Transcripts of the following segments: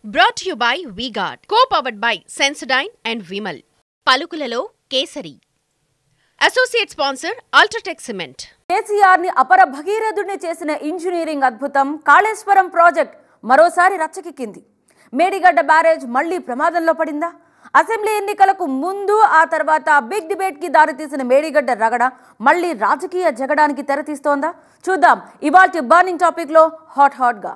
Brought to you by V-Guard, co-powered by Sensodyne and Vimal. పలుకులలో Kesari. Associate sponsor UltraTech cement. KCR ని అపర భగీరథుడిని చేసిన engineering అద్భుతం కాళేశ్వరం ప్రాజెక్ట్ మరోసారి రచ్చకెక్కింది. మేడిగడ్డ బ్యారేజ్ మళ్లీ ప్రమాదంలో పడిందా? అసెంబ్లీ ఎన్నికలకు ముందు ఆ తర్వాత బిగ్ డిబేట్ కి దారితీసిన మేడిగడ్డ రగడ మళ్లీ రాజకీయ జగడానికి తెరతీస్తోందా? చూద్దాం ఇవాల్టి బర్నింగ్ టాపిక్ లో హాట్ గా.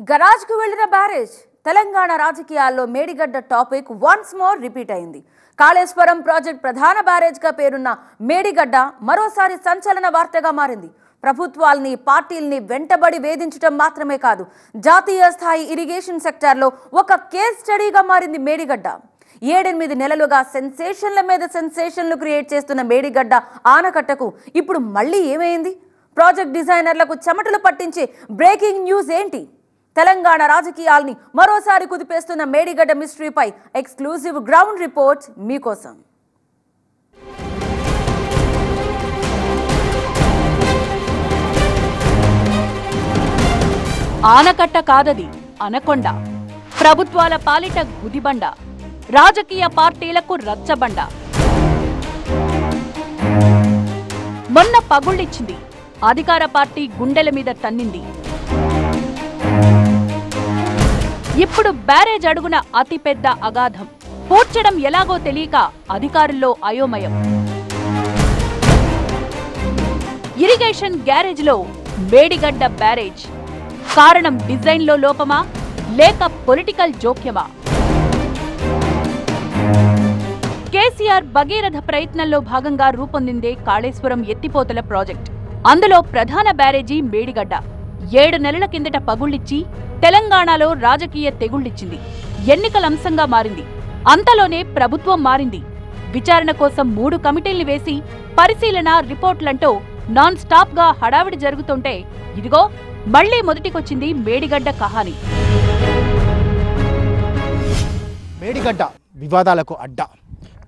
గరాజ్కు వెళ్లిన బ్యారేజ్. తెలంగాణ రాజకీయాల్లో Medigadda topic once more repeat అయింది. కాళేశ్వరం ప్రాజెక్ట్ ప్రధాన బ్యారేజ్గా పేరున్న మేడిగడ్డ మరోసారి సంచలన వార్తగా మారింది. ప్రభుత్వాల్ని పార్టీల్ని వెంటబడి వేధించడం మాత్రమే కాదు, జాతీయ స్థాయి ఇరిగేషన్ సెక్టార్లో ఒక కేస్ స్టడీగా మారింది మేడిగడ్డ. 7-8 నెలలుగా సెన్సేషన్ల మీద సెన్సేషన్లు క్రియేట్ చేస్తున్న మేడిగడ్డ ఆనకట్టకు ఇప్పుడు మళ్ళీ ఏమైంది? ప్రాజెక్ట్ డిజైనర్లకు చెమటలు పట్టించే బ్రేకింగ్ న్యూస్ ఏంటి? తెలంగాణ రాజకీయాల్ని మరోసారి కుదిపేస్తున్న మేడిగడ్డ మిస్టరీపై ఎక్స్క్లూజివ్ గ్రౌండ్ రిపోర్ట్ మీకోసం. ఆనకట్ట కాదది, అనకొండ. ప్రభుత్వాల పాలిట గుదిబండ, రాజకీయ పార్టీలకు రచ్చబండ. మొన్న పగుళ్ళిచ్చింది, అధికార పార్టీ గుండెల మీద తన్నింది. ఇప్పుడు బ్యారేజ్ అడుగున అతిపెద్ద అగాధం. పూడ్చడం ఎలాగో తెలియక అధికారుల్లో అయోమయం. ఇరిగేషన్ గ్యారేజ్లో మేడిగడ్డ బ్యారేజ్. కారణం డిజైన్లో లోపమా లేక పొలిటికల్ జోక్యమా? కేసీఆర్ భగీరథ ప్రయత్నంలో భాగంగా రూపొందిందే కాళేశ్వరం ఎత్తిపోతల ప్రాజెక్ట్. అందులో ప్రధాన బ్యారేజీ మేడిగడ్డ 7 నెలల కిందట పగుళ్ళిచ్చి తెలంగాణలో రాజకీయ తెగుళ్లిచ్చింది. ఎన్నికల అంశంగా మారింది. అంతలోనే ప్రభుత్వం మారింది. విచారణ కోసం 3 కమిటీల్ని వేసి పరిశీలన రిపోర్ట్లంటూ నాన్ స్టాప్ గా హడావిడి జరుగుతుంటే ఇదిగో మళ్లీ మొదటికొచ్చింది మేడిగడ్డ కహాని. మేడిగడ్డ వివాదాలకు అడ్డా.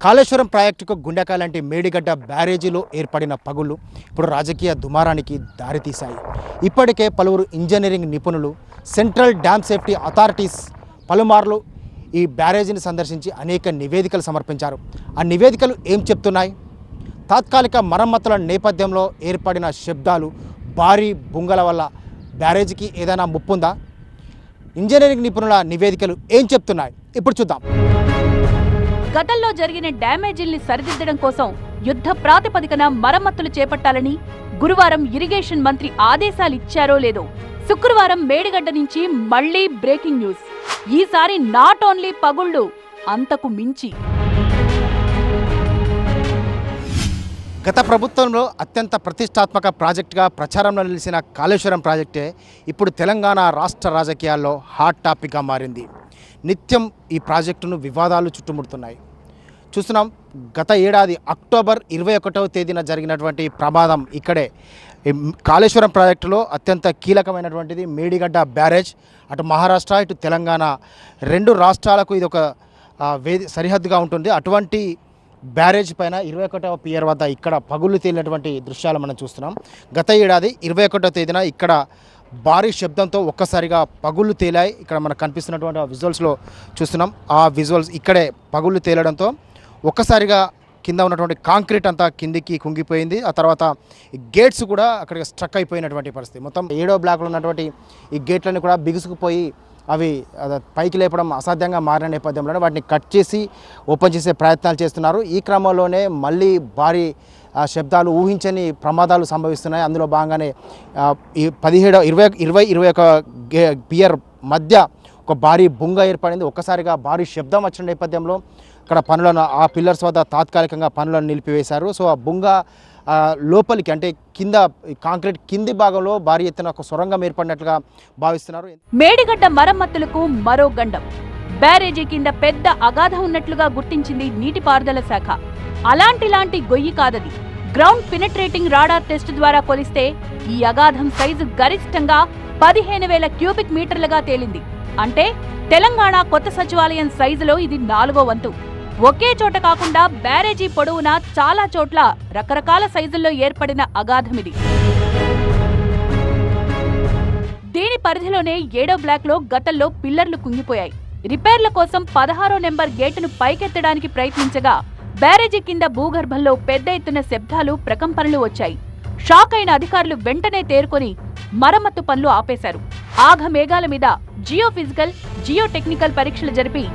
కాళేశ్వరం ప్రాజెక్టుకు గుండెకాయ లాంటి మేడిగడ్డ బ్యారేజీలో ఏర్పడిన పగుళ్లు ఇప్పుడు రాజకీయ దుమారానికి దారితీశాయి. ఇప్పటికే పలువురు ఇంజనీరింగ్ నిపుణులు, సెంట్రల్ డ్యామ్ సేఫ్టీ అథారిటీస్ పలుమార్లు ఈ బ్యారేజీని సందర్శించి అనేక నివేదికలు సమర్పించారు. ఆ నివేదికలు ఏం చెప్తున్నాయి? తాత్కాలిక మరమ్మతుల నేపథ్యంలో ఏర్పడిన శబ్దాలు, భారీ బుంగల వల్ల బ్యారేజీకి ఏదైనా ముప్పుందా? ఇంజనీరింగ్ నిపుణుల నివేదికలు ఏం చెప్తున్నాయి? ఇప్పుడు చూద్దాం. గతంలో జరిగిన డ్యామేజీల్ని సరిదిద్దడం కోసం యుద్ధ ప్రాతిపదికన మరమ్మతులు చేపట్టాలని గురువారం ఇరిగేషన్ మంత్రి ఆదేశాలిచ్చారో లేదో, శుక్రవారం మేడిగడ్డ నుంచి మళ్లీ బ్రేకింగ్ న్యూస్. ఈసారి నాట్ ఓన్లీ పగుళ్లు, అంతకు మించి. గత ప్రభుత్వంలో అత్యంత ప్రతిష్టాత్మక ప్రాజెక్టుగా ప్రచారంలో నిలిచిన కాళేశ్వరం ప్రాజెక్టే ఇప్పుడు తెలంగాణ రాష్ట్ర రాజకీయాల్లో హాట్ టాపిక్గా మారింది. నిత్యం ఈ ప్రాజెక్టును వివాదాలు చుట్టుముడుతున్నాయి. చూస్తున్నాం, గత ఏడాది అక్టోబర్ 21వ తేదీన జరిగినటువంటి ప్రమాదం ఇక్కడే. కాళేశ్వరం ప్రాజెక్టులో అత్యంత కీలకమైనటువంటిది మేడిగడ్డ బ్యారేజ్. అటు మహారాష్ట్ర, ఇటు తెలంగాణ 2 రాష్ట్రాలకు ఇది ఒక సరిహద్దుగా ఉంటుంది. అటువంటి బ్యారేజ్ పైన 21వ పియర్ వద్ద ఇక్కడ పగుళ్ళు తేలినటువంటి దృశ్యాలు మనం చూస్తున్నాం. గత ఏడాది 21వ తేదీన ఇక్కడ భారీ శబ్దంతో ఒక్కసారిగా పగుళ్ళు తేలాయి. ఇక్కడ మనకు కనిపిస్తున్నటువంటి ఆ విజువల్స్లో చూస్తున్నాం. ఆ విజువల్స్ ఇక్కడే పగుళ్ళు తేలడంతో ఒక్కసారిగా కింద ఉన్నటువంటి కాంక్రీట్ అంతా కిందికి కుంగిపోయింది. ఆ తర్వాత ఈ గేట్స్ కూడా అక్కడికి స్ట్రక్ అయిపోయినటువంటి పరిస్థితి. మొత్తం 7వ బ్లాక్లో ఉన్నటువంటి ఈ గేట్లన్నీ కూడా బిగుసుకుపోయి అవి పైకి లేపడం అసాధ్యంగా మారిన నేపథ్యంలో వాటిని కట్ చేసి ఓపెన్ చేసే ప్రయత్నాలు చేస్తున్నారు. ఈ క్రమంలోనే మళ్ళీ భారీ శబ్దాలు, ఊహించని ప్రమాదాలు సంభవిస్తున్నాయి. అందులో భాగంగానే ఈ 21 పియర్ మధ్య ఒక భారీ బుంగ ఏర్పడింది. ఒక్కసారిగా భారీ శబ్దం వచ్చిన నేపథ్యంలో అక్కడ పనులను, ఆ పిల్లర్స్ వద్ద తాత్కాలికంగా పనులను నిలిపివేశారు. సో ఆ బుంగ లోపలికి, అంటే కింద కాంక్రీట్ కింది భాగంలో భారీ ఎత్తున ఒక సొరంగం ఏర్పడినట్లుగా భావిస్తున్నారు. మేడిగడ్డ మరమ్మతులకు మరో గండం. బ్యారేజీ కింద పెద్ద అగాధం ఉన్నట్లుగా గుర్తించింది నీటిపారుదల శాఖ. అలాంటి గొయ్యి కాదది. గ్రౌండ్ పెనెట్రేటింగ్ రాడార్ టెస్ట్ ద్వారా కొలిస్తే ఈ అగాధం సైజు గరిష్టంగా 15,000 క్యూబిక్ మీటర్లుగా తేలింది. అంటే తెలంగాణ కొత్త సచివాలయం సైజులో ఇది 4వ వంతు. ఒకే చోట కాకుండా బ్యారేజీ పొడవునా చాలా చోట్ల రకరకాల సైజుల్లో ఏర్పడిన అగాధమిది. దీని పరిధిలోనే 7వ బ్లాక్లో గతంలో పిల్లర్లు కుంగిపోయాయి. రిపేర్ల కోసం 16వ నెంబర్ గేటును పైకెత్తడానికి ప్రయత్నించగా బ్యారేజీ కింద భూగర్భంలో పెద్ద ఎత్తున శబ్దాలు, ప్రకంపనలు వచ్చాయి. షాక్ అయిన అధికారులు వెంటనే తేరుకొని మరమ్మతు పనులు ఆపేశారు. ఆఘమేఘాల మీద జియోఫిజికల్, జియోటెక్నికల్ పరీక్షలు జరిపి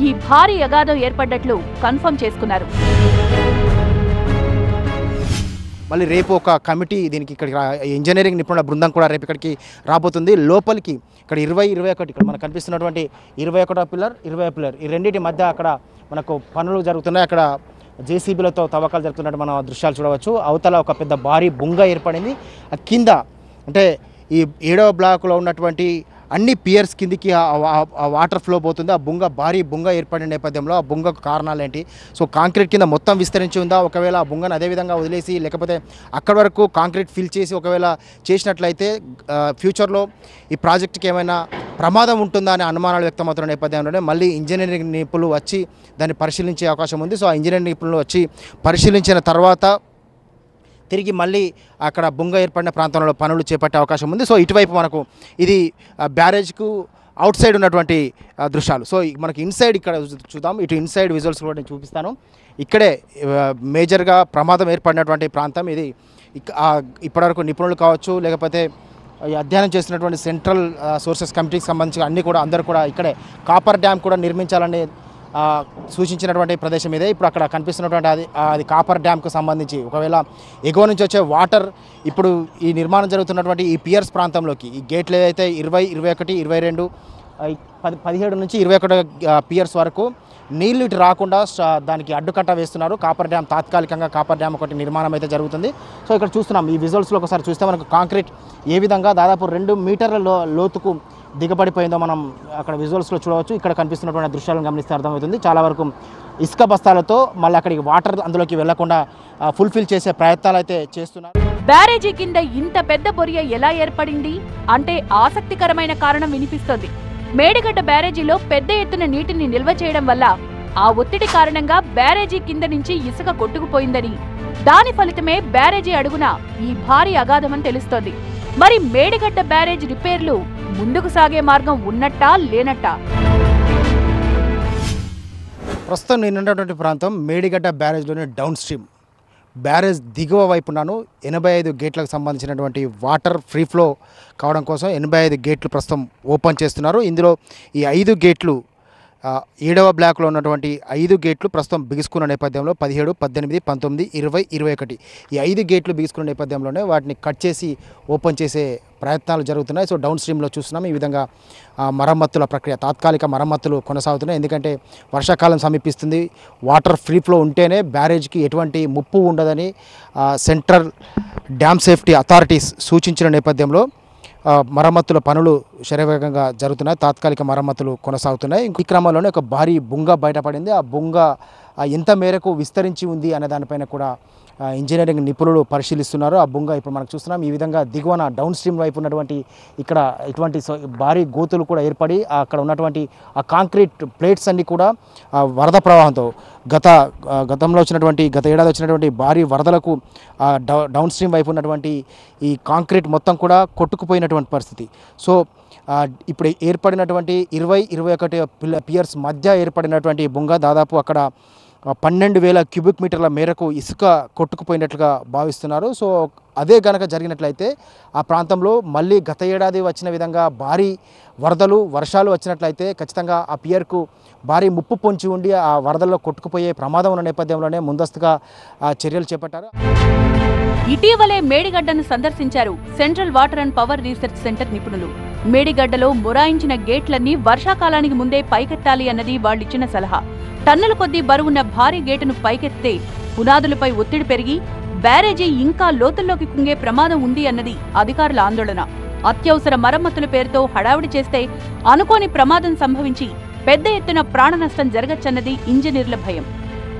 ఈ భారీ అగాధం ఏర్పడ్డట్లు కన్ఫర్మ్ చేసుకున్నారు. మళ్ళీ రేపు ఒక కమిటీ దీనికి ఇక్కడికి ఇంజనీరింగ్ నిపుణుల బృందం కూడా రేపు ఇక్కడికి రాబోతుంది. లోపలికి ఇక్కడ 20-21 ఇక్కడ మనకు కనిపిస్తున్నటువంటి 21వ పిల్లర్, 20వ పిల్లర్ ఈ రెండింటి మధ్య అక్కడ మనకు పనులు జరుగుతున్నాయి. అక్కడ జేసీబీలతో తవ్వకాలు జరుగుతున్నట్టు మనం దృశ్యాలు చూడవచ్చు. అవతల ఒక పెద్ద భారీ బుంగ ఏర్పడింది. కింద అంటే ఈ 7వ బ్లాక్లో ఉన్నటువంటి అన్ని పియర్స్ కిందికి ఆ వాటర్ ఫ్లో పోతుంది. ఆ బుంగ భారీ బుంగ ఏర్పడిన నేపథ్యంలో ఆ బుంగకు కారణాలు ఏంటి? సో కాంక్రీట్ కింద మొత్తం విస్తరించి ఉందా? ఒకవేళ ఆ బుంగను అదేవిధంగా వదిలేసి లేకపోతే అక్కడి వరకు కాంక్రీట్ ఫిల్ చేసి ఒకవేళ చేసినట్లయితే ఫ్యూచర్లో ఈ ప్రాజెక్టుకి ఏమైనా ప్రమాదం ఉంటుందా అనే అనుమానాలు వ్యక్తమవుతున్న నేపథ్యంలోనే మళ్ళీ ఇంజనీరింగ్ నిపుణులు వచ్చి దాన్ని పరిశీలించే అవకాశం ఉంది. సో ఆ ఇంజనీరింగ్ నిపుణులు వచ్చి పరిశీలించిన తర్వాత తిరిగి మళ్ళీ అక్కడ బుంగ ఏర్పడిన ప్రాంతంలో పనులు చేపట్టే అవకాశం ఉంది. సో ఇటువైపు మనకు ఇది బ్యారేజ్కు అవుట్ సైడ్ ఉన్నటువంటి దృశ్యాలు. సో మనకి ఇన్సైడ్ ఇక్కడ చూద్దాం. ఇటు ఇన్సైడ్ విజువల్స్ కూడా నేను చూపిస్తాను. ఇక్కడే మేజర్గా ప్రమాదం ఏర్పడినటువంటి ప్రాంతం ఇది. ఇప్పటివరకు నిపుణులు కావచ్చు లేకపోతే అధ్యయనం చేస్తున్నటువంటి సెంట్రల్ సోర్సెస్ కమిటీకి సంబంధించి అన్నీ కూడా అందరూ కూడా ఇక్కడే కాపర్ డ్యామ్ కూడా నిర్మించాలని సూచించినటువంటి ప్రదేశం ఇదే. ఇప్పుడు అక్కడ కనిపిస్తున్నటువంటి అది కాపర్ డ్యామ్కు సంబంధించి ఒకవేళ ఎగువ నుంచి వచ్చే వాటర్ ఇప్పుడు ఈ నిర్మాణం జరుగుతున్నటువంటి ఈ పియర్స్ ప్రాంతంలోకి ఈ గేట్లు ఏదైతే 20, 21, 22, 17 నుంచి 21 పియర్స్ వరకు నీళ్ళు ఇటు రాకుండా దానికి అడ్డుకట్ట వేస్తున్నారు. కాపర్ డ్యామ్ తాత్కాలికంగా కాపర్ డ్యామ్ ఒకటి నిర్మాణం అయితే జరుగుతుంది. సో ఇక్కడ చూస్తున్నాం ఈ విజువల్స్లో ఒకసారి చూస్తే మనకు కాంక్రీట్ ఏ విధంగా దాదాపు 2 మీటర్ల లోతుకు దిగబడిపోయిందో మనం అక్కడ విజువల్స్లో చూడవచ్చు. ఇక్కడ కనిపిస్తున్నటువంటి దృశ్యాలను గమనిస్తే అర్థమవుతుంది. చాలా వరకు ఇసుక బస్తాలతో మళ్ళీ అక్కడికి వాటర్ అందులోకి వెళ్లకుండా ఫుల్ఫిల్ చేసే ప్రయత్నాలు అయితే చేస్తున్నారు. బ్యారేజీ కింద ఇంత పెద్ద బొరియ ఎలా ఏర్పడింది అంటే ఆసక్తికరమైన కారణం వినిపిస్తోంది. మేడిగడ్డ బ్యారేజీలో పెద్ద ఎత్తున నీటిని నిల్వ చేయడం వల్ల ఆ ఒత్తిడి కారణంగా బ్యారేజీ కింద నుంచి ఇసుక కొట్టుకుపోయిందని, దాని ఫలితమే బ్యారేజీ అడుగున ఈ భారీ అగాధమని తెలుస్తోంది. మరి మేడిగడ్డ బ్యారేజ్ రిపేర్లు ముందుకు సాగే మార్గం ఉన్నట్టా లేనట్టా? ప్రస్తుతం నేనున్నటువంటి ప్రాంతం మేడిగడ్డ బ్యారేజ్లోని డౌన్ స్ట్రీమ్. బ్యారేజ్ దిగువ వైపున్నాను 85 గేట్లకు సంబంధించినటువంటి వాటర్ ఫ్రీ ఫ్లో కావడం కోసం 85 గేట్లు ప్రస్తుతం ఓపెన్ చేస్తున్నారు. ఇందులో ఈ 5 గేట్లు 7వ బ్లాక్లో ఉన్నటువంటి 5 గేట్లు ప్రస్తుతం బిగుసుకున్న నేపథ్యంలో 17, 18, 19, 20, 21 ఈ 5 గేట్లు బిగుసుకున్న నేపథ్యంలోనే వాటిని కట్ చేసి ఓపెన్ చేసే ప్రయత్నాలు జరుగుతున్నాయి. సో డౌన్ స్ట్రీమ్లో చూస్తున్నాం ఈ విధంగా మరమ్మతుల ప్రక్రియ, తాత్కాలిక మరమ్మతులు కొనసాగుతున్నాయి. ఎందుకంటే వర్షాకాలం సమీపిస్తుంది. వాటర్ ఫ్రీ ఫ్లో ఉంటేనే బ్యారేజ్కి ఎటువంటి ముప్పు ఉండదని సెంట్రల్ డ్యామ్ సేఫ్టీ అథారిటీస్ సూచించిన నేపథ్యంలో మరమ్మతుల పనులు శరవేగంగా జరుగుతున్నాయి. తాత్కాలిక మరమ్మతులు కొనసాగుతున్నాయి. ఈ క్రమంలోనే ఒక భారీ బుంగ బయటపడింది. ఆ బుంగ ఎంత మేరకు విస్తరించి ఉంది అనే దానిపైన కూడా ఇంజనీరింగ్ నిపుణులు పరిశీలిస్తున్నారు. ఆ బుంగ ఇప్పుడు మనకు చూస్తున్నాం ఈ విధంగా దిగువన డౌన్ స్ట్రీమ్ వైపు ఉన్నటువంటి ఇక్కడ ఇటువంటి భారీ గోతులు కూడా ఏర్పడి అక్కడ ఉన్నటువంటి ఆ కాంక్రీట్ ప్లేట్స్ అన్నీ కూడా వరద ప్రవాహంతో గతంలో వచ్చినటువంటి గత ఏడాది వచ్చినటువంటి భారీ వరదలకు డౌన్ స్ట్రీమ్ వైపు ఉన్నటువంటి ఈ కాంక్రీట్ మొత్తం కూడా కొట్టుకుపోయినటువంటి పరిస్థితి. సో ఇప్పుడు ఏర్పడినటువంటి 20, 21 పియర్స్ మధ్య ఏర్పడినటువంటి బుంగ దాదాపు అక్కడ 12,000 క్యూబిక్ మీటర్ల మేరకు ఇసుక కొట్టుకుపోయినట్లుగా భావిస్తున్నారు. సో అదే గనక జరిగినట్లయితే ఆ ప్రాంతంలో మళ్ళీ గత ఏడాది వచ్చిన విధంగా భారీ వరదలు వర్షాలు వచ్చినట్లయితే ఖచ్చితంగా ఆ పియర్కు భారీ ముప్పు పొంచి ఉండి ఆ వరదల్లో కొట్టుకుపోయే ప్రమాదం ఉన్న నేపథ్యంలోనే ముందస్తుగా చర్యలు చేపట్టారు. ఇటీవలే మేడిగడ్డను సందర్శించారు central water and power research centre నిపుణులు. మేడిగడ్డలో మొరాయించిన గేట్లన్నీ వర్షాకాలానికి ముందే పైకెత్తాలి అన్నది వాళ్ళిచ్చిన సలహా. టన్నుల కొద్దీ బరువున్న భారీ గేటును పైకెత్తితే పునాదులపై ఒత్తిడి పెరిగి బ్యారేజీ ఇంకా లోతుల్లోకి కుంగే ప్రమాదం ఉంది అన్నది అధికారుల ఆందోళన. అత్యవసర మరమ్మతుల పేరుతో హడావుడి చేస్తే అనుకోని ప్రమాదం సంభవించి పెద్ద ఎత్తున ప్రాణ నష్టం జరగచ్చన్నది ఇంజనీర్ల భయం.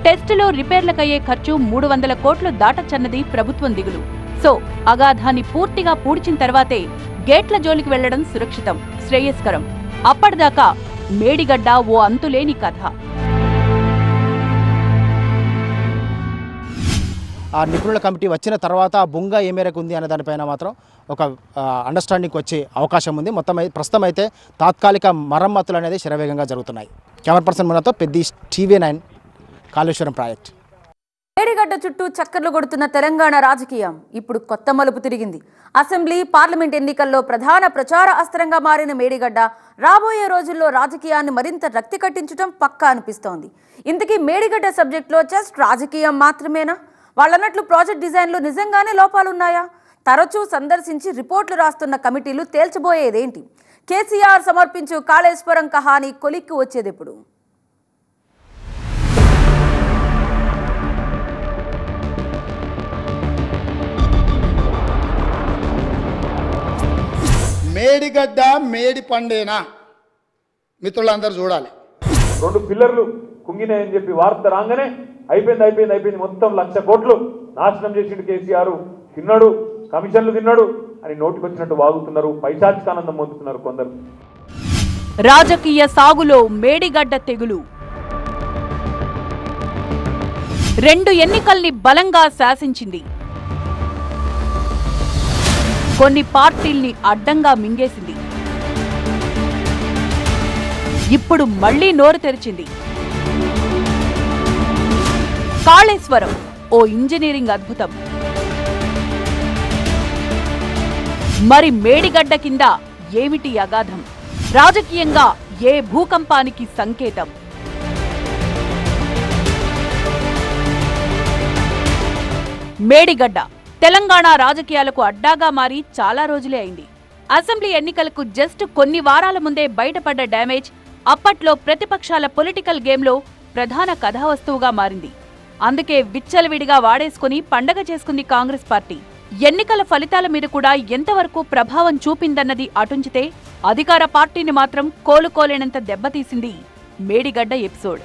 టెస్టులో రిపేర్లకయ్యే ఖర్చు 300 కోట్లు దాటచ్చన్నది ప్రభుత్వం దిగులు. సో అగాధాన్ని పూర్తిగా పూడ్చిన తర్వాతే గేట్ల జోలికి వెళ్లడం సురక్షితం, శ్రేయస్కరం. అప్పటిదాకా మేడిగడ్డ ఓ అంతులేని కథ. ఆ నిపుణుల కమిటీ వచ్చిన తర్వాత ఆ బొంగ ఏ మేరకు ఉంది అనే దానిపైన మాత్రం ఒక అండర్స్టాండింగ్ వచ్చే అవకాశం ఉంది. ప్రస్తుతం అయితే తాత్కాలిక మరమ్మతులు అనేది శరవేగంగా జరుగుతున్నాయి. కెమెరా పర్సన్ మనతో పెద్ద TV9 కాళేశ్వరం ప్రాజెక్ట్. మేడిగడ్డ చుట్టూ చక్కర్లు కొడుతున్న తెలంగాణ రాజకీయం ఇప్పుడు కొత్త మలుపు తిరిగింది. అసెంబ్లీ, పార్లమెంట్ ఎన్నికల్లో ప్రధాన ప్రచార అస్త్రంగా మారిన మేడిగడ్డ రాబోయే రోజుల్లో రాజకీయాన్ని మరింత రక్తి కట్టించడం పక్కా అనిపిస్తోంది. ఇంతకీ మేడిగడ్డ సబ్జెక్టులో జస్ట్ రాజకీయం మాత్రమేనా? వాళ్ళన్నట్లు ప్రాజెక్ట్ డిజైన్లో నిజంగానే లోపాలున్నాయా? తరచూ సందర్శించి రిపోర్టులు రాస్తున్న కమిటీలు తేల్చబోయేదేంటి? కేసీఆర్ సమర్పించు కాళేశ్వరం కహానీ కొలిక్కి వచ్చేదెప్పుడు? మేడిగడ్డ మేడి పండేనా మిత్రులందరూ చూడాలి. 2 పిల్లర్లు కుంగినాయని చెప్పి వార్త రాగానే అయిపోయింది మొత్తం 1,00,000 కోట్లు నాశనం చేసిండు కేసీఆర్, తిన్నాడు, కమిషన్లు తిన్నాడు అని నోటికొచ్చినట్టు వాగుతున్నారు. పైశాచికానందం పొందుతున్నారు కొందరు. రాజకీయ సాగులో మేడిగడ్డ తెగులు 2 ఎన్నికల్ని బలంగా శాసించింది. కొన్ని పార్టీల్ని అడ్డంగా మింగేసింది. ఇప్పుడు మళ్లీ నోరు తెరిచింది. కాళేశ్వరం ఓ ఇంజనీరింగ్ అద్భుతం. మరి మేడిగడ్డ కింద ఏమిటి అగాధం? రాజకీయంగా ఏ భూకంపానికి సంకేతం? మేడిగడ్డ తెలంగాణ రాజకీయాలకు అడ్డాగా మారి చాలా రోజులే అయింది. అసెంబ్లీ ఎన్నికలకు జస్ట్ కొన్ని వారాల ముందే బయటపడ్డ డ్యామేజ్ అప్పట్లో ప్రతిపక్షాల పొలిటికల్ గేమ్లో ప్రధాన కథావస్తువుగా మారింది. అందుకే విచ్చలవిడిగా వాడేసుకుని పండగ చేసుకుంది కాంగ్రెస్ పార్టీ. ఎన్నికల ఫలితాల మీద కూడా ఎంతవరకు ప్రభావం చూపిందన్నది అటుంచితే అధికార పార్టీని మాత్రం కోలుకోలేనంత దెబ్బతీసింది మేడిగడ్డ ఎపిసోడ్.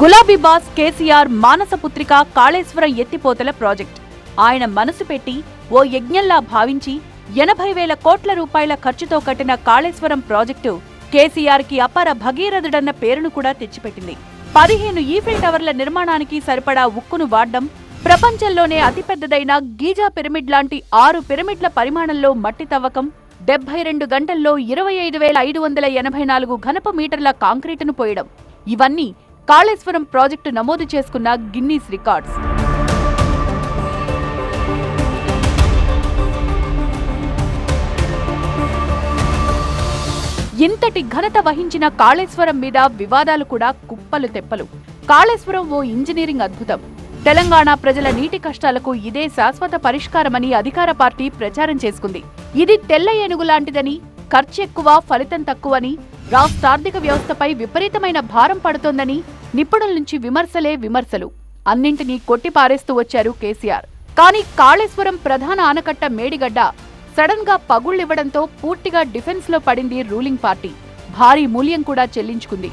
గులాబీ బాస్ కేసీఆర్ మానసపుత్రిక కాళేశ్వరం ఎత్తిపోతల ప్రాజెక్ట్. ఆయన మనసు పెట్టి ఓ యజ్ఞంలా భావించి 80,000 కోట్ల రూపాయల ఖర్చుతో కట్టిన కాళేశ్వరం ప్రాజెక్టు కేసీఆర్కి అపర భగీరథుడన్న పేరును కూడా తెచ్చిపెట్టింది. 15 ఈఫిల్ టవర్ల నిర్మాణానికి సరిపడా ఉక్కును వాడ్డం, ప్రపంచంలోనే అతిపెద్దదైన గీజా పిరమిడ్ లాంటి 6 పిరమిడ్ల పరిమాణంలో మట్టి తవ్వకం, 72 గంటల్లో 25,584 ఘనపు మీటర్ల కాంక్రీటును పోయడం, ఇవన్నీ కాళేశ్వరం ప్రాజెక్టు నమోదు చేసుకున్న గిన్నీస్ రికార్డ్స్. ఇంతటి ఘనత వహించిన కాళేశ్వరం మీద వివాదాలు కూడా కుప్పలు తెప్పలు. కాళేశ్వరం ఓ ఇంజనీరింగ్ అద్భుతం. తెలంగాణ ప్రజల నీటి కష్టాలకు ఇదే శాశ్వత పరిష్కారమని అధికార పార్టీ ప్రచారం చేసుకుంది. ఇది తెల్ల ఏనుగు లాంటిదని, ఖర్చెక్కువ, ఫలితం తక్కువని, రాష్ట్ర ఆర్థిక వ్యవస్థపై విపరీతమైన భారం పడుతోందని నిపుణుల నుంచి విమర్శలు అన్నింటినీ కొట్టిపారేస్తూ వచ్చారు కేసీఆర్. కానీ కాళేశ్వరం ప్రధాన ఆనకట్ట మేడిగడ్డ సడన్ గా పగుళ్లివ్వడంతో పూర్తిగా డిఫెన్స్ లో పడింది రూలింగ్ పార్టీ. భారీ మూల్యం కూడా చెల్లించుకుంది.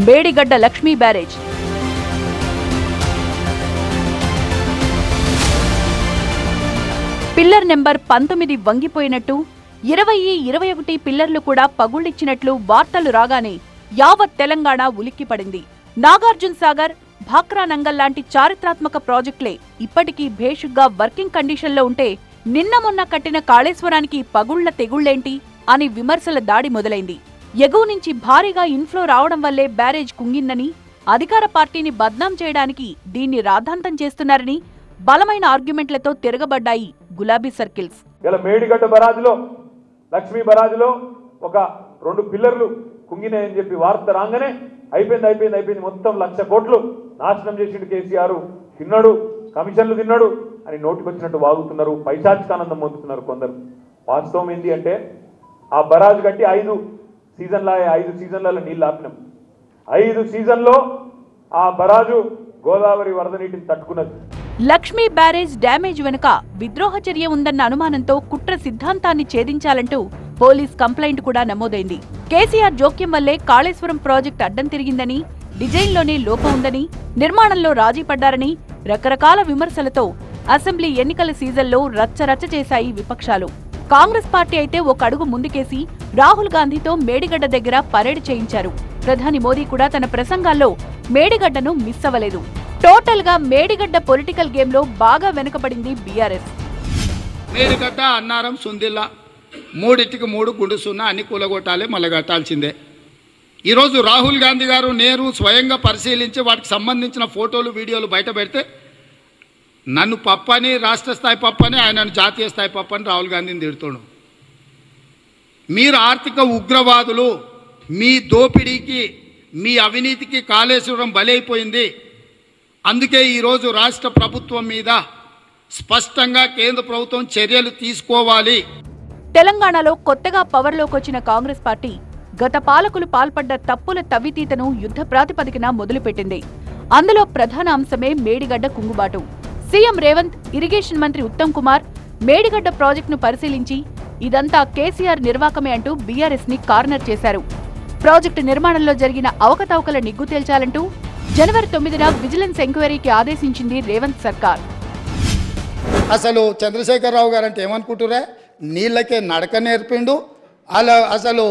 Medigadda Lakshmi barrage. Pillar number 19 వంగిపోయినట్టు, 20-21 పిల్లర్లు కూడా పగుళ్లిచ్చినట్లు వార్తలు రాగానే యావత్ తెలంగాణ ఉలిక్కిపడింది. నాగార్జున సాగర్, భాక్రా నంగల్ లాంటి చారిత్రాత్మక ప్రాజెక్టులే ఇప్పటికీ భేషుగ్గా వర్కింగ్ కండిషన్లో ఉంటే నిన్న మొన్న కట్టిన కాళేశ్వరానికి పగుళ్ల తెగుళ్లేంటి అని విమర్శల దాడి మొదలైంది. ఎగువ నుంచి భారీగా ఇన్ఫ్లో రావడం వల్లే బ్యారేజ్ కుంగిందని, అధికార పార్టీని బద్నాం చేయడానికి దీన్ని రాద్ధాంతం చేస్తున్నారని బలమైన ఆర్గ్యుమెంట్లతో తిరగబడ్డాయి గులాబీ సర్కిల్స్. ఇలా మేడిగడ్డ బరాజులో, లక్ష్మీ బరాజులో ఒక 2 పిల్లర్లు కుంగినాయని చెప్పి వార్త రాగానే అయిపోయింది మొత్తం 1,00,000 కోట్లు నాశనం చేసిండు కేసీఆర్, తిన్నాడు, కమిషన్లు తిన్నాడు అని నోటికొచ్చినట్టు వాగుతున్నారు. పైశాచికానందం పొందుతున్నారు కొందరు. వాస్తవం ఏంటి అంటే ఆ బరాజు కట్టి 5 సీజన్లలో నీళ్ళు ఆపినాం. 5 సీజన్లో ఆ బరాజు గోదావరి వరద నీటిని తట్టుకున్నది. లక్ష్మీ బ్యారేజ్ డ్యామేజ్ వెనుక విద్రోహ చర్య ఉందన్న అనుమానంతో కుట్ర సిద్ధాంతాన్ని ఛేదించాలంటూ పోలీస్ కంప్లైంట్ కూడా నమోదైంది. కేసీఆర్ జోక్యం వల్లే కాళేశ్వరం ప్రాజెక్టు అడ్డం తిరిగిందని, డిజైన్లోనే లోపం ఉందని, నిర్మాణంలో రాజీ పడ్డారని రకరకాల విమర్శలతో అసెంబ్లీ ఎన్నికల సీజన్లో రచ్చరచ్చ చేశాయి విపక్షాలు. కాంగ్రెస్ పార్టీ అయితే ఒక అడుగు ముందుకేసి రాహుల్ గాంధీతో మేడిగడ్డ దగ్గర పరేడ్ చేయించారు. ప్రధాని మోదీ కూడా తన ప్రసంగాల్లో మేడిగడ్డను మిస్ అవ్వలేదు. టోటల్ గా మేడిగడ్డ పొలిటికల్ గేమ్ లో బాగా వెనుకబడింది బీఆర్ఎస్. మేడిగడ్డ, అన్నారం, సుందిల్లా మూడింటికి 3 గుండు సున్నా అన్ని కూలగొట్టాలి, మళ్ళీ కట్టాల్సిందే. ఈరోజు రాహుల్ గాంధీ గారు నేను స్వయంగా పరిశీలించి వాటికి సంబంధించిన ఫోటోలు వీడియోలు బయట పెడితే నన్ను పప్పని, రాష్ట్ర స్థాయి పప్పని, ఆయనను జాతీయ స్థాయి పప్పని రాహుల్ గాంధీని తిడుతున్నాడు. మీరు ఆర్థిక ఉగ్రవాదులు, మీ దోపిడీకి, మీ అవినీతికి కాళేశ్వరం బలైపోయింది. అందుకే ఈరోజు రాష్ట్ర ప్రభుత్వం మీద స్పష్టంగా కేంద్ర ప్రభుత్వం చర్యలు తీసుకోవాలి. తెలంగాణలో కొత్తగా పవర్లోకి వచ్చిన కాంగ్రెస్ పార్టీ గత పాలకులు పాల్పడ్డ తప్పుల తవ్వితీతను యుద్ధ ప్రాతిపదికన మొదలుపెట్టింది. అందులో ప్రధాన అంశమే మేడిగడ్డ కుంగుబాటు. సీఎం రేవంత్, ఇరిగేషన్ మంత్రి ఉత్తమ్ కుమార్ మేడిగడ్డ ప్రాజెక్టును పరిశీలించి ఇదంతా కేసీఆర్ నిర్వాకమే అంటూ బీఆర్ఎస్ ని కార్నర్ చేశారు. ప్రాజెక్టు నిర్మాణంలో జరిగిన అవకతవకల నిగ్గు తేల్చాలంటూ జనవరి 9న విజిలెన్స్ ఎంక్వైరీకి ఆదేశించింది రేవంత్ సర్కార్. అసలు చంద్రశేఖరరావు గారు అంటే ఏమనుకుంటురా, నీళ్ళకే నడక నేర్పిండు, అలా అసలు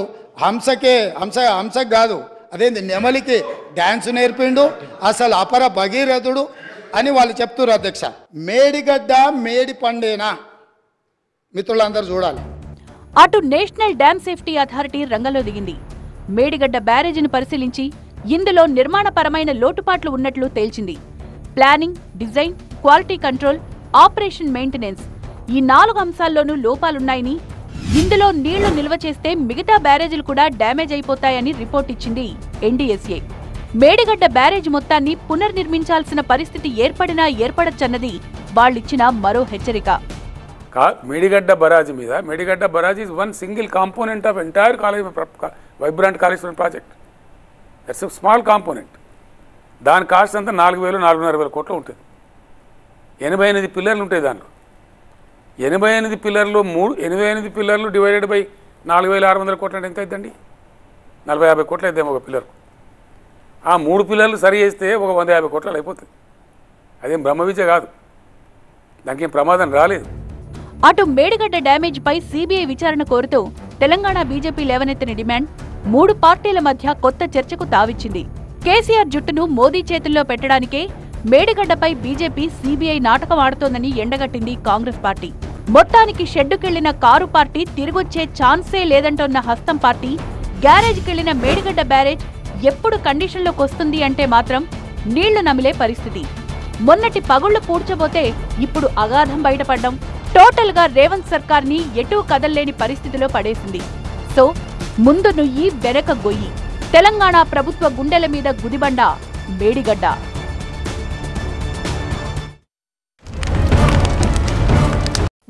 హంసకు కాదు అదేంది నెమలికి డ్యాన్స్ నేర్పిండు, అసలు అపర భగీరథుడు అని వాళ్ళు చెప్తున్నారు. అధ్యక్ష, మేడిగడ్డ మేడి పండేనా మిత్రులందరూ చూడాలి. అటు నేషనల్ డ్యామ్ సేఫ్టీ అథారిటీ రంగంలో దిగింది. మేడిగడ్డ బ్యారేజీని పరిశీలించి ఇందులో నిర్మాణపరమైన లోటుపాట్లు ఉన్నట్లు తేల్చింది. Planning, design, quality control, operation maintenance ఈ 4 అంశాల్లోనూ లోపాలున్నాయని, ఇందులో నీళ్లు నిల్వ చేస్తే మిగతా బ్యారేజీలు కూడా డ్యామేజ్ అయిపోతాయని రిపోర్ట్ ఇచ్చింది ఎన్డీఎస్ఏ. మేడిగడ్డ బ్యారేజ్ మొత్తాన్ని పునర్నిర్మించాల్సిన పరిస్థితి ఏర్పడినా ఏర్పడచ్చన్నది వాళ్ళిచ్చిన మరో హెచ్చరిక. మేడిగడ్డ బరాజ్ మీద, Medigadda barrage is one single component of entire Vibrant Kaleshwaram project. That's a small component. దాని కాస్ట్ అంతా 4,000-4,500 కోట్లు ఉంటుంది. 88 పిల్లర్లు ఉంటాయి దాంట్లో. 88 పిల్లర్లు 88 పిల్లర్లు డివైడెడ్ బై 4,600 కోట్లు అంటే ఎంత అవుతుందండి? 40-50 కోట్లు అయిద్దాం ఒక పిల్లర్. ఆ 3 పిల్లర్లు సరి చేస్తే ఒక 150 కోట్లు అయిపోతుంది. అదేం బ్రహ్మ విద్య కాదు, దానికి ఏం ప్రమాదం రాలేదు. అటు మేడిగడ్డ డ్యామేజ్ పై సీబీఐ విచారణ కోరుతూ తెలంగాణ బీజేపీ లేవనెత్తిన డిమాండ్ 3 పార్టీల మధ్య కొత్త చర్చకు తావిచ్చింది. కేసీఆర్ జుట్టును మోదీ చేతుల్లో పెట్టడానికే మేడిగడ్డపై బీజేపీ సీబీఐ నాటకం ఆడుతోందని ఎండగట్టింది కాంగ్రెస్ పార్టీ. మొత్తానికి షెడ్డుకెళ్లిన కారు పార్టీ తిరిగొచ్చే ఛాన్సే లేదంటోన్న హస్తం పార్టీ గ్యారేజ్కెళ్లిన మేడిగడ్డ బ్యారేజ్ ఎప్పుడు కండిషన్లోకి వస్తుంది అంటే మాత్రం నీళ్లు నమిలే పరిస్థితి. మొన్నటి పగుళ్లు పూడ్చబోతే ఇప్పుడు అగాధం బయటపడ్డం టోటల్ గా రేవంత్ సర్కార్ ని ఎటూ కదల్లేని పరిస్థితిలో పడేసింది. సో ముందు నుయ్యి వెనక గొయ్యి. తెలంగాణ ప్రభుత్వ గుండెల మీద Gudibanda Medigadda.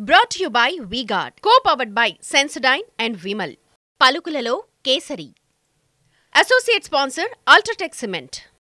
Brought to you by V-Guard, co-powered by Sensodyne and Vimal. పలుకులలో kesari. Associate sponsor Ultratech Cement.